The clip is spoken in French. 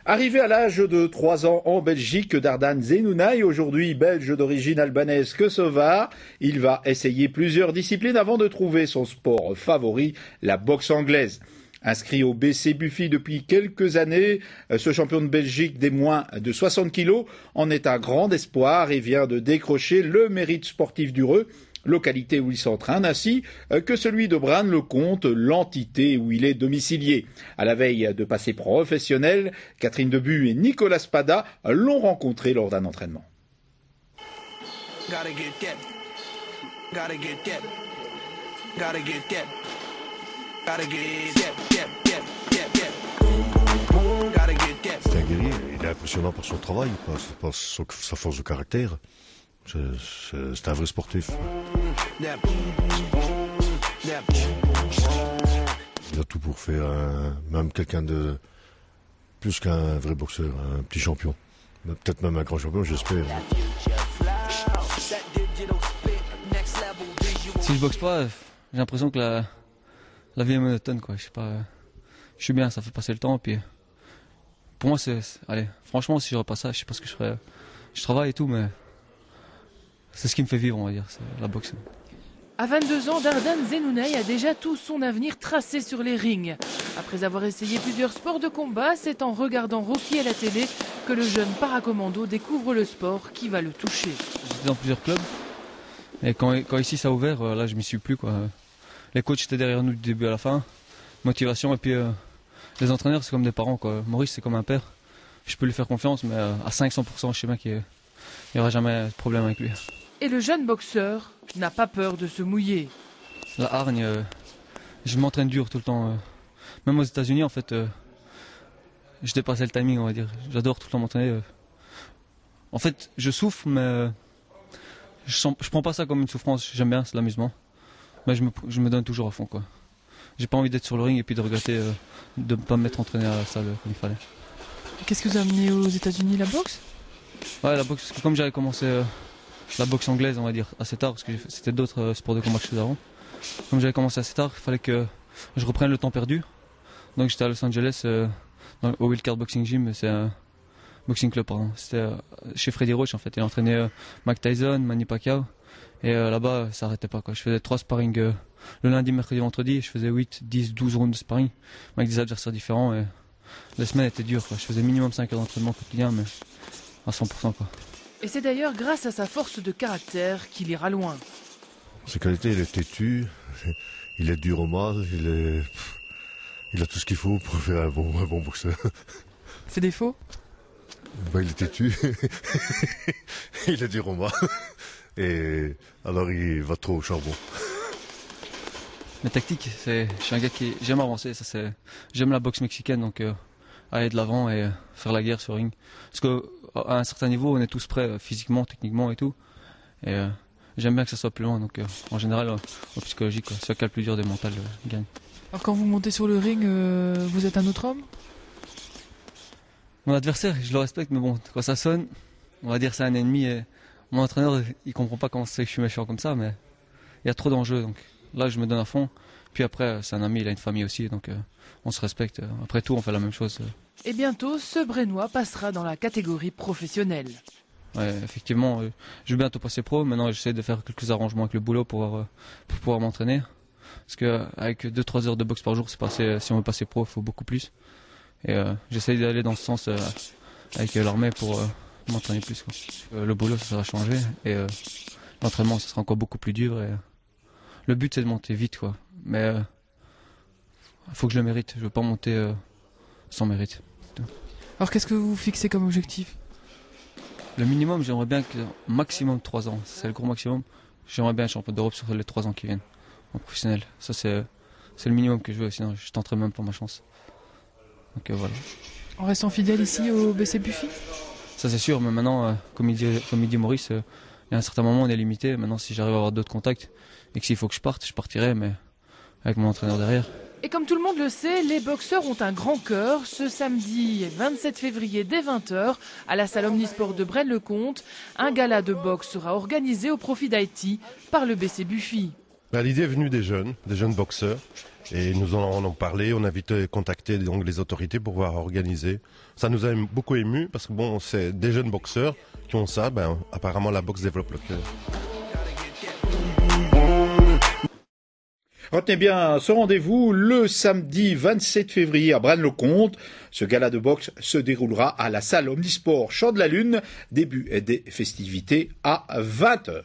Arrivé à l'âge de 3 ans en Belgique, Dardan Zenounaï, aujourd'hui belge d'origine albanaise kosovare, il va essayer plusieurs disciplines avant de trouver son sport favori, la boxe anglaise. Inscrit au BC Buffy depuis quelques années, ce champion de Belgique des moins de 60 kilos en est un grand espoir et vient de décrocher le mérite sportif d'Ureux, localité où il s'entraîne, ainsi que celui de Braine-le-Comte, l'entité où il est domicilié. À la veille de passer professionnel, Catherine Debu et Nicolas Spada l'ont rencontré lors d'un entraînement. C'est un guerrier, il est impressionnant par son travail, par sa force de caractère. C'est un vrai sportif. Il a tout pour faire même quelqu'un de plus qu'un vrai boxeur, un petit champion. Peut-être même un grand champion, j'espère. Si je boxe pas, j'ai l'impression que la vie est monotone, quoi. Je sais pas, je suis bien, ça fait passer le temps. Puis pour moi, allez, franchement, si j'aurais pas ça, je sais pas ce que je ferais. Je travaille et tout, mais c'est ce qui me fait vivre, on va dire, c'est la boxe. À 22 ans, Dardan Zenounaï a déjà tout son avenir tracé sur les rings. Après avoir essayé plusieurs sports de combat, c'est en regardant Rocky à la télé que le jeune paracommando découvre le sport qui va le toucher. J'étais dans plusieurs clubs, et quand ici ça a ouvert, là je m'y suis plus, quoi. Les coachs étaient derrière nous du début à la fin, motivation, et puis les entraîneurs c'est comme des parents, quoi. Maurice c'est comme un père, je peux lui faire confiance, mais à 500% je sais bien qu'il n'y aura jamais de problème avec lui. Et le jeune boxeur n'a pas peur de se mouiller. La hargne, je m'entraîne dur tout le temps. Même aux États-Unis, en fait, je dépassais le timing, on va dire. J'adore tout le temps m'entraîner. En fait, je souffre, mais je prends pas ça comme une souffrance. J'aime bien, c'est de l'amusement. Mais je me donne toujours à fond, quoi. J'ai pas envie d'être sur le ring et puis de regretter de ne pas m'être entraîné à la salle comme il fallait. Qu'est-ce que vous a amené aux États-Unis, la boxe? Ouais, la boxe, parce que comme j'avais commencé la boxe anglaise, on va dire, assez tard, parce que c'était d'autres sports de combat que je faisais avant. Comme j'avais commencé assez tard, il fallait que je reprenne le temps perdu. Donc j'étais à Los Angeles, au Wildcard Boxing Gym, c'est un boxing club, pardon. C'était chez Freddy Roach, en fait. Il entraînait Mike Tyson, Manny Pacquiao. Et là-bas, ça n'arrêtait pas, quoi. Je faisais 3 sparring le lundi, mercredi, vendredi. Je faisais 8, 10, 12 rounds de sparring avec des adversaires différents. Et la semaine était dure, quoi. Je faisais minimum 5 heures d'entraînement quotidien, mais à 100%, quoi. Et c'est d'ailleurs grâce à sa force de caractère qu'il ira loin. Ses qualités, il est têtu, il est dur au mal, il a tout ce qu'il faut pour faire un bon boxeur. Ses défauts? Il est têtu, il est dur au mal, et alors il va trop au charbon. Mes tactiques, je suis un gars qui j'aime avancer, j'aime la boxe mexicaine, donc aller de l'avant et faire la guerre sur ring. Parce qu'à un certain niveau, on est tous prêts physiquement, techniquement et tout. Et j'aime bien que ça soit plus loin, donc en général, en psychologique, quoi. Celui qui a le plus dur des mentales gagne. Alors quand vous montez sur le ring, vous êtes un autre homme? Mon adversaire, je le respecte, mais bon, quand ça sonne, on va dire c'est un ennemi. Et mon entraîneur, il comprend pas comment c'est que je suis méchant comme ça, mais il y a trop d'enjeux, donc là je me donne à fond. Puis après, c'est un ami, il a une famille aussi, donc on se respecte. Après tout, on fait la même chose. Et bientôt, ce Brennois passera dans la catégorie professionnelle. Ouais, effectivement, je vais bientôt passer pro. Maintenant, j'essaie de faire quelques arrangements avec le boulot pour pouvoir m'entraîner. Parce qu'avec 2-3 heures de boxe par jour, c'est pas assez. Si on veut passer pro, il faut beaucoup plus. Et j'essaie d'aller dans ce sens avec l'armée pour m'entraîner plus, quoi. Le boulot, ça sera changé. Et l'entraînement, ça sera encore beaucoup plus dur. Et, le but, c'est de monter vite, quoi. Mais il faut que je le mérite. Je veux pas monter sans mérite. Alors qu'est-ce que vous fixez comme objectif? Le minimum, j'aimerais bien que maximum 3 ans. C'est le gros maximum. J'aimerais bien être champion d'Europe sur les 3 ans qui viennent en professionnel. Ça, c'est le minimum que je veux. Sinon, je tenterai même pas ma chance. Donc voilà. En restant fidèle ici au BC Buffy? Ça, c'est sûr. Mais maintenant, comme il dit Maurice, il y a un certain moment, on est limité. Maintenant, si j'arrive à avoir d'autres contacts et que s'il faut que je parte, je partirai, mais avec mon entraîneur derrière. Et comme tout le monde le sait, les boxeurs ont un grand cœur. Ce samedi 27 février dès 20h, à la salle Omnisport de Braine-le-Comte, un gala de boxe sera organisé au profit d'Haïti par le BC Buffy. L'idée est venue des jeunes boxeurs. Et nous en avons parlé, on a vite contacté donc les autorités pour pouvoir organiser. Ça nous a beaucoup ému parce que bon, c'est des jeunes boxeurs qui ont ça. Apparemment, la boxe développe le cœur. Retenez bien ce rendez-vous le samedi 27 février à Braine-le-Comte. Ce gala de boxe se déroulera à la salle Omnisport Champ de la Lune. Début des festivités à 20h.